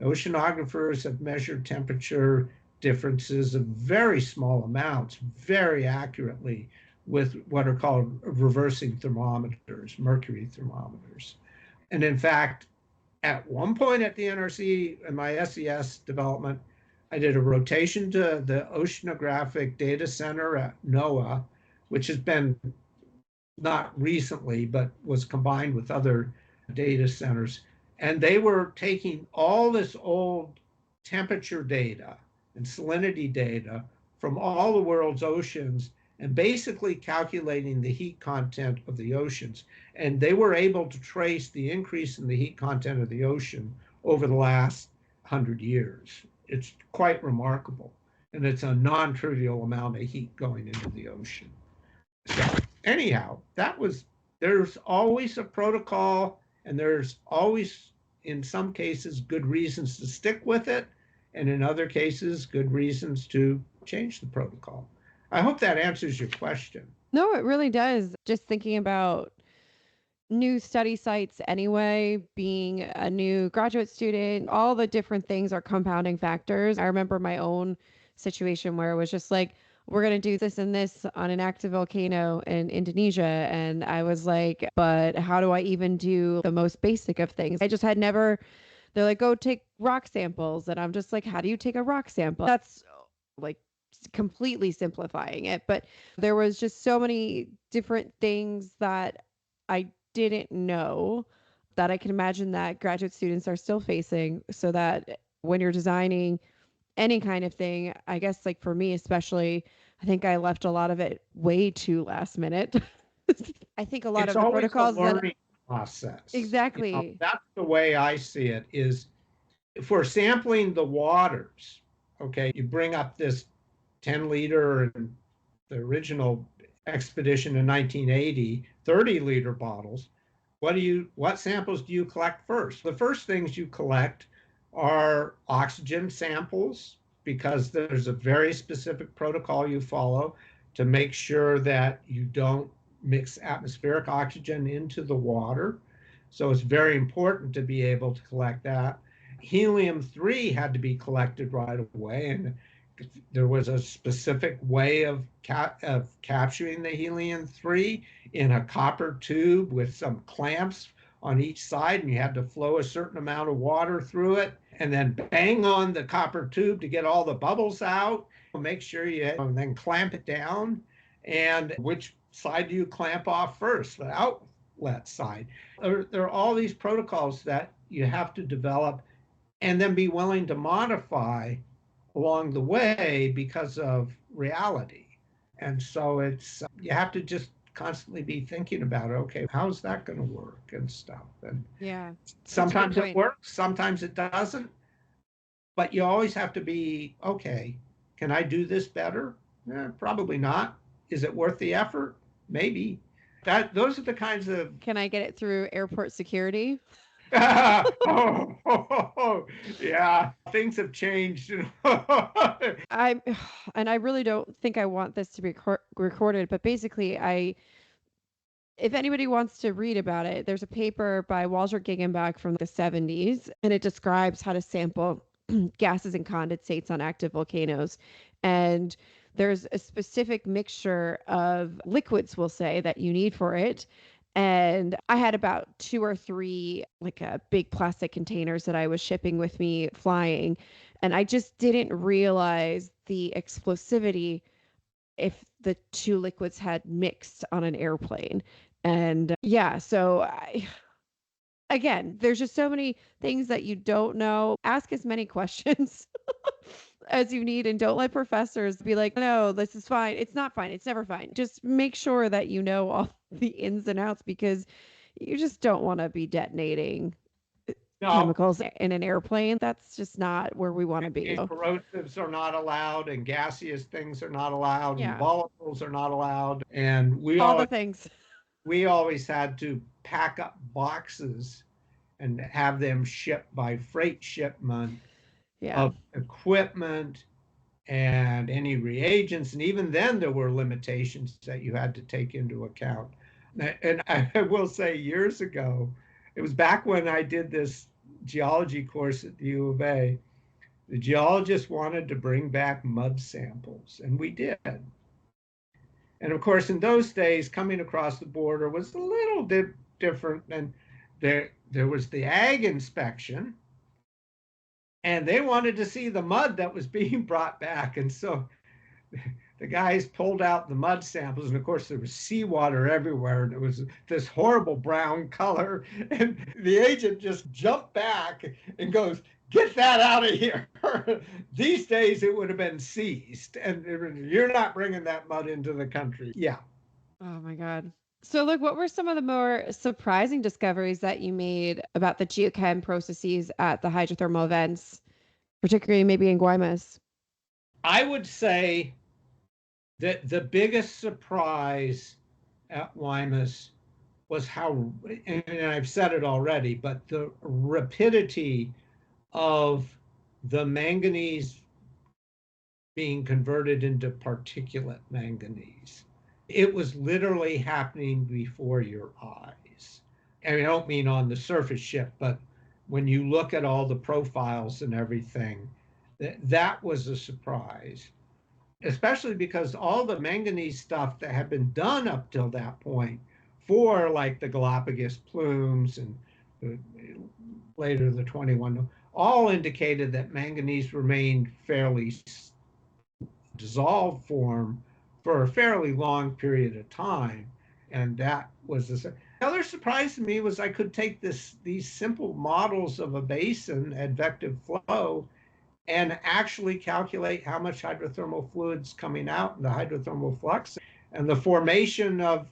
Oceanographers have measured temperature differences of very small amounts very accurately with what are called reversing thermometers, mercury thermometers. And in fact, at one point at the NRC in my SES development, I did a rotation to the Oceanographic Data Center at NOAA, which has been not recently, but was combined with other data centers. And they were taking all this old temperature data and salinity data from all the world's oceans and basically calculating the heat content of the oceans. And they were able to trace the increase in the heat content of the ocean over the last 100 years. It's quite remarkable. And it's a non-trivial amount of heat going into the ocean. So anyhow, there's always a protocol, and there's always, in some cases, good reasons to stick with it, and in other cases, good reasons to change the protocol. I hope that answers your question. No, it really does. Just thinking about new study sites anyway, being a new graduate student, all the different things are compounding factors. I remember my own situation where it was just like, we're going to do this and this on an active volcano in Indonesia. And I was like, but how do I even do the most basic of things? I just had never, they're like, go take rock samples. And I'm just like, how do you take a rock sample? That's like completely simplifying it. But there was just so many different things that I didn't know that I can imagine that graduate students are still facing, so that when you're designing any kind of thing, I guess like for me especially, I think I left a lot of it way too last minute. I think a lot It's of the always a protocols that learning process. exactly. That's the way I see it is if we're sampling the waters, okay, you bring up this 10 liter and the original expedition in 1980, 30 liter bottles. What samples do you collect first? The first things you collect are oxygen samples because there's a very specific protocol you follow to make sure that you don't mix atmospheric oxygen into the water. So it's very important to be able to collect that. Helium-3 had to be collected right away, and there was a specific way of capturing the helium-3 in a copper tube with some clamps on each side, and you had to flow a certain amount of water through it and then bang on the copper tube to get all the bubbles out. Make sure and then clamp it down. And which side do you clamp off first? The outlet side. There are all these protocols that you have to develop and then be willing to modify along the way because of reality. And so you have to just constantly be thinking about, okay, how's that going to work and stuff. And Yeah. sometimes it works, sometimes it doesn't. But you always have to be, okay, can I do this better? Probably not. Is it worth the effort? Maybe. Those are the kinds of. Can I get it through airport security? Yeah, things have changed. I and I really don't think I want this to be recorded, but basically If anybody wants to read about it, there's a paper by Walter Gegenbach from the 70s, and it describes how to sample gases and condensates on active volcanoes. And there's a specific mixture of liquids, we'll say, that you need for it. And I had about two or three, like big plastic containers that I was shipping with me flying. And I just didn't realize the explosivity if the two liquids had mixed on an airplane. And yeah, so again, there's just so many things that you don't know. Ask as many questions as you need and don't let professors be like, no, this is fine. It's not fine. It's never fine. Just make sure that you know all the ins and outs because you just don't want to be detonating No, chemicals in an airplane. That's just not where we want to be. and corrosives are not allowed, and gaseous things are not allowed, and Yeah, volatiles are not allowed. And all the things. we always had to pack up boxes and have them shipped by freight shipment Yeah. of equipment and any reagents. And even then, there were limitations that you had to take into account. And I will say, years ago, it was back when I did this geology course at the U of A. The geologists wanted to bring back mud samples, and we did. And of course, in those days, coming across the border was a little bit different. And there was the ag inspection, and they wanted to see the mud that was being brought back. And so the guys pulled out the mud samples, and of course there was seawater everywhere, and it was this horrible brown color. And the agent just jumped back and goes, "Get that out of here." These days it would have been seized, and you're not bringing that mud into the country. Yeah. Oh my God. So, look, what were some of the more surprising discoveries that you made about the geochem processes at the hydrothermal events, particularly maybe in Guaymas? I would say that the biggest surprise at Guaymas was how, and I've said it already, but the rapidity of the manganese being converted into particulate manganese. It was literally happening before your eyes. And I don't mean on the surface ship, but when you look at all the profiles and everything, that was a surprise, especially because all the manganese stuff that had been done up till that point for like the Galapagos plumes and the, later the 21, all indicated that manganese remained fairly dissolved form for a fairly long period of time. And that was the other surprise to me was I could take these simple models of a basin, advective flow, and actually calculate how much hydrothermal fluid's coming out in the hydrothermal flux and the formation of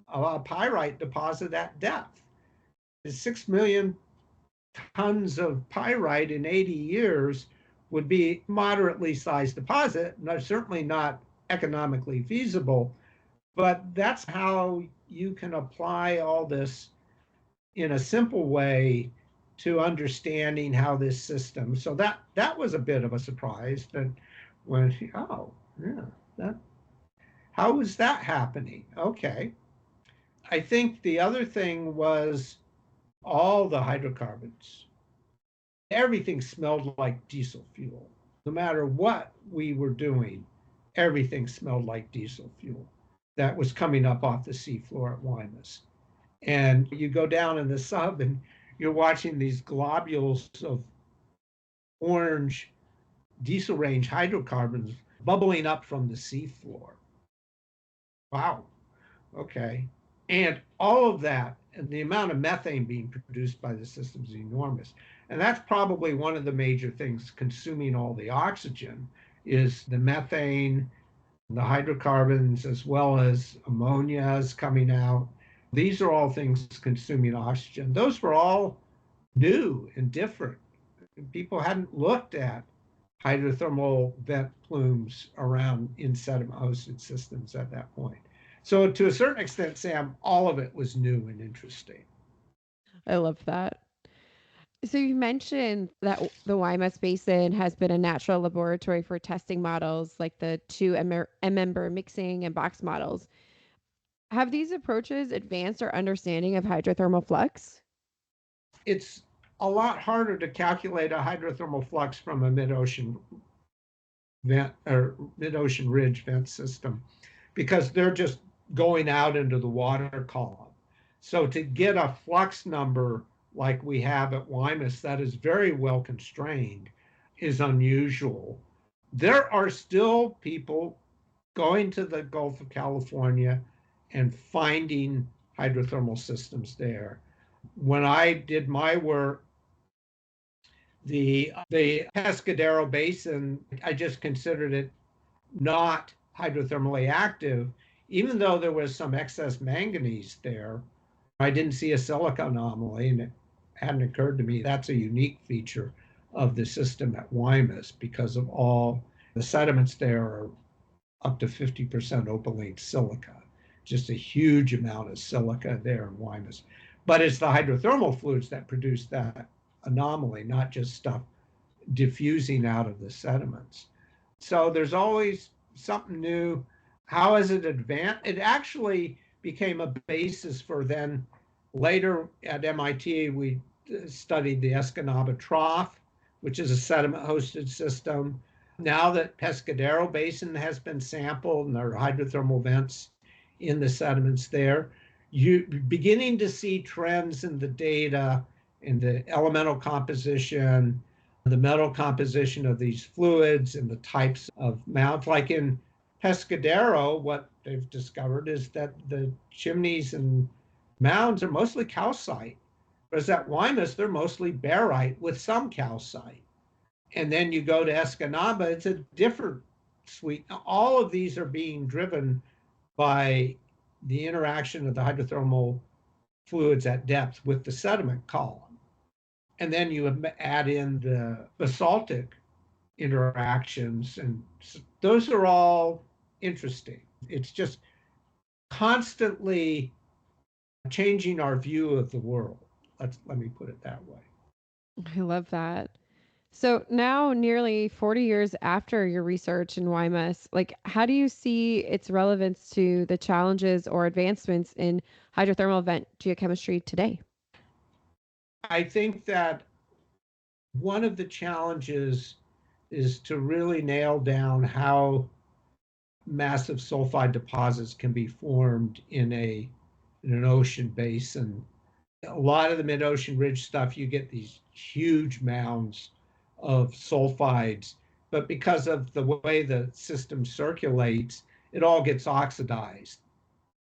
a pyrite deposit at depth. 6 million tons of pyrite in 80 years would be moderately sized deposit, certainly not economically feasible, but that's how you can apply all this in a simple way to understanding how this system. So that was a bit of a surprise. That when oh yeah, that how is that happening? Okay, I think the other thing was all the hydrocarbons. Everything smelled like diesel fuel. No matter what we were doing, everything smelled like diesel fuel that was coming up off the seafloor at Guaymas. And you go down in the sub and you're watching these globules of orange diesel range hydrocarbons bubbling up from the seafloor. Wow. Okay. And all of that, and the amount of methane being produced by the system is enormous. And that's probably one of the major things consuming all the oxygen is the methane, the hydrocarbons, as well as ammonia is coming out. These are all things consuming oxygen. Those were all new and different. People hadn't looked at hydrothermal vent plumes around in sediment-hosted systems at that point. So to a certain extent, Sam, all of it was new and interesting. I love that. So you mentioned that the Guaymas Basin has been a natural laboratory for testing models like the two member mixing and box models. Have these approaches advanced our understanding of hydrothermal flux? It's a lot harder to calculate a hydrothermal flux from a mid-ocean vent or mid-ocean ridge vent system because they're just going out into the water column. So to get a flux number like we have at Guaymas that is very well constrained is unusual. There are still people going to the Gulf of California and finding hydrothermal systems there. When I did my work, the Pescadero Basin, I just considered it not hydrothermally active, even though there was some excess manganese there. I didn't see a silica anomaly, and it hadn't occurred to me that's a unique feature of the system at Guaymas because of all the sediments there are up to 50% opaline silica, just a huge amount of silica there in Guaymas. But it's the hydrothermal fluids that produce that anomaly, not just stuff diffusing out of the sediments. So there's always something new. How has it advanced? It actually became a basis for then later at MIT, we studied the Escanaba Trough, which is a sediment hosted system. Now that Pescadero Basin has been sampled and there are hydrothermal vents in the sediments there, you're beginning to see trends in the data, in the elemental composition, the metal composition of these fluids, and the types of mounts. Like in Pescadero, what they've discovered is that the chimneys and mounds are mostly calcite, whereas at Guaymas, they're mostly barite with some calcite. And then you go to Escanaba, it's a different suite. All of these are being driven by the interaction of the hydrothermal fluids at depth with the sediment column. And then you add in the basaltic interactions, and those are all interesting. It's just constantly changing our view of the world. Let me put it that way. I love that. So now, nearly 40 years after your research in Guaymas, like how do you see its relevance to the challenges or advancements in hydrothermal vent geochemistry today? I think that one of the challenges is to really nail down how massive sulfide deposits can be formed in an ocean basin. A lot of the mid-ocean ridge stuff, you get these huge mounds of sulfides, but because of the way the system circulates, it all gets oxidized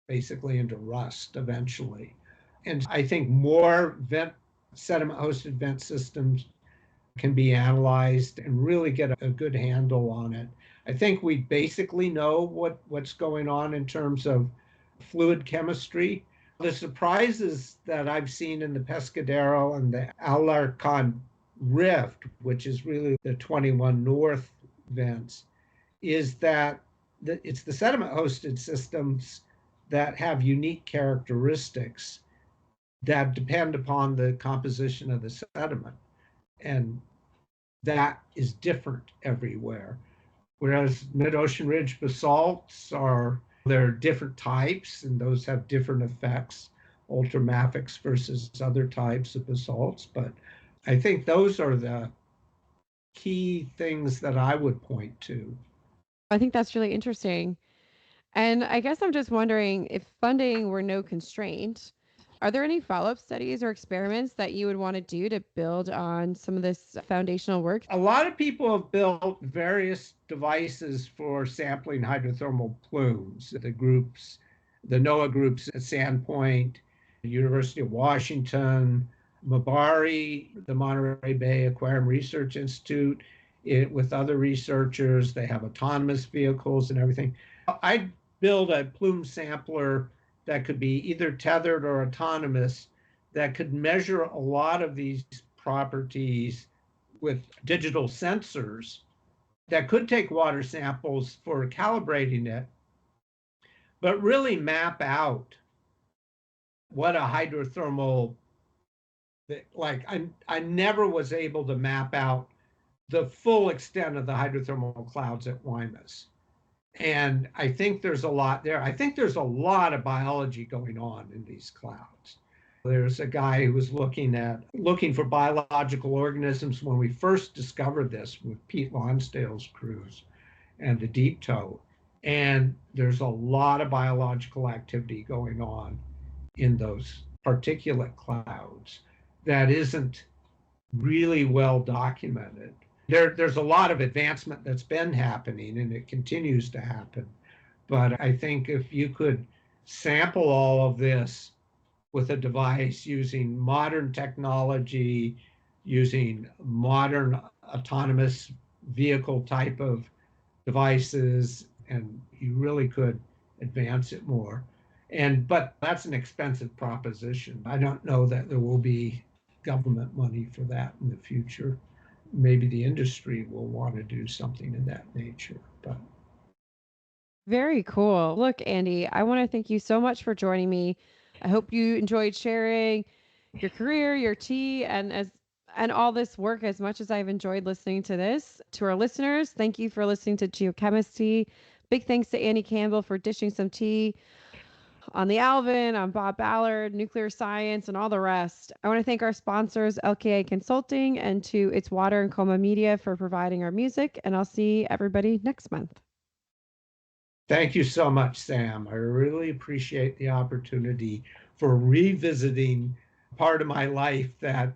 basically into rust eventually. And I think more sediment-hosted vent systems can be analyzed and really get a good handle on it. I think we basically know what's going on in terms of fluid chemistry. The surprises that I've seen in the Pescadero and the Alarcon Rift, which is really the 21 North vents, is that it's the sediment-hosted systems that have unique characteristics that depend upon the composition of the sediment. And that is different everywhere. Whereas mid-ocean ridge basalts there are different types, and those have different effects, ultramafics versus other types of basalts. But I think those are the key things that I would point to. I think that's really interesting. And I guess I'm just wondering if funding were no constraint, are there any follow up studies or experiments that you would want to do to build on some of this foundational work? A lot of people have built various devices for sampling hydrothermal plumes. The NOAA groups at Sandpoint, the University of Washington, Mabari, the Monterey Bay Aquarium Research Institute, with other researchers. They have autonomous vehicles and everything. I build a plume sampler that could be either tethered or autonomous that could measure a lot of these properties with digital sensors that could take water samples for calibrating it, but really map out what a hydrothermal, like I never was able to map out the full extent of the hydrothermal clouds at Guaymas. And I think there's a lot there. I think there's a lot of biology going on in these clouds. There's a guy who was looking for biological organisms when we first discovered this with Pete Lonsdale's crews and the deep tow. And there's a lot of biological activity going on in those particulate clouds that isn't really well documented. There's a lot of advancement that's been happening and it continues to happen. But I think if you could sample all of this with a device using modern technology, using modern autonomous vehicle type of devices, and you really could advance it more. But that's an expensive proposition. I don't know that there will be government money for that in the future. Maybe the industry will want to do something in that nature. But Very cool. Look, Andy, I want to thank you so much for joining me. I hope you enjoyed sharing your career, your tea, and all this work as much as I've enjoyed listening to this. To our listeners, thank you for listening to GeoChemistry. Big thanks to Andy Campbell for dishing some tea on the Alvin, on Bob Ballard, nuclear science, and all the rest. I want to thank our sponsors, LKA Consulting, and to It's Water and Coma Media for providing our music. And I'll see everybody next month. thank you so much, Sam. I really appreciate the opportunity for revisiting part of my life that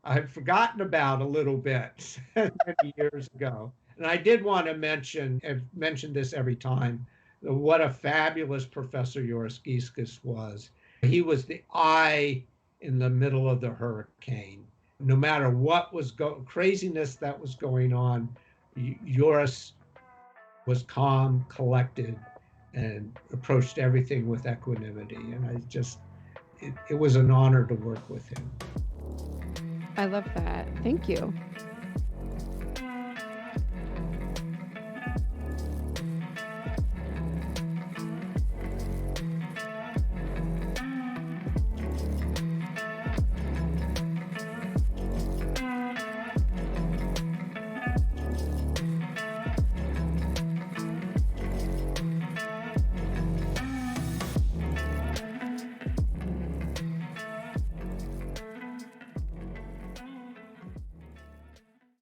I've forgotten about a little bit many years ago. And I did want to mention, I've mentioned this every time, what a fabulous Professor Yoris was. He was the eye in the middle of the hurricane. No matter what was craziness that was going on, Yoris was calm, collected, and approached everything with equanimity. And it was an honor to work with him. I love that. Thank you.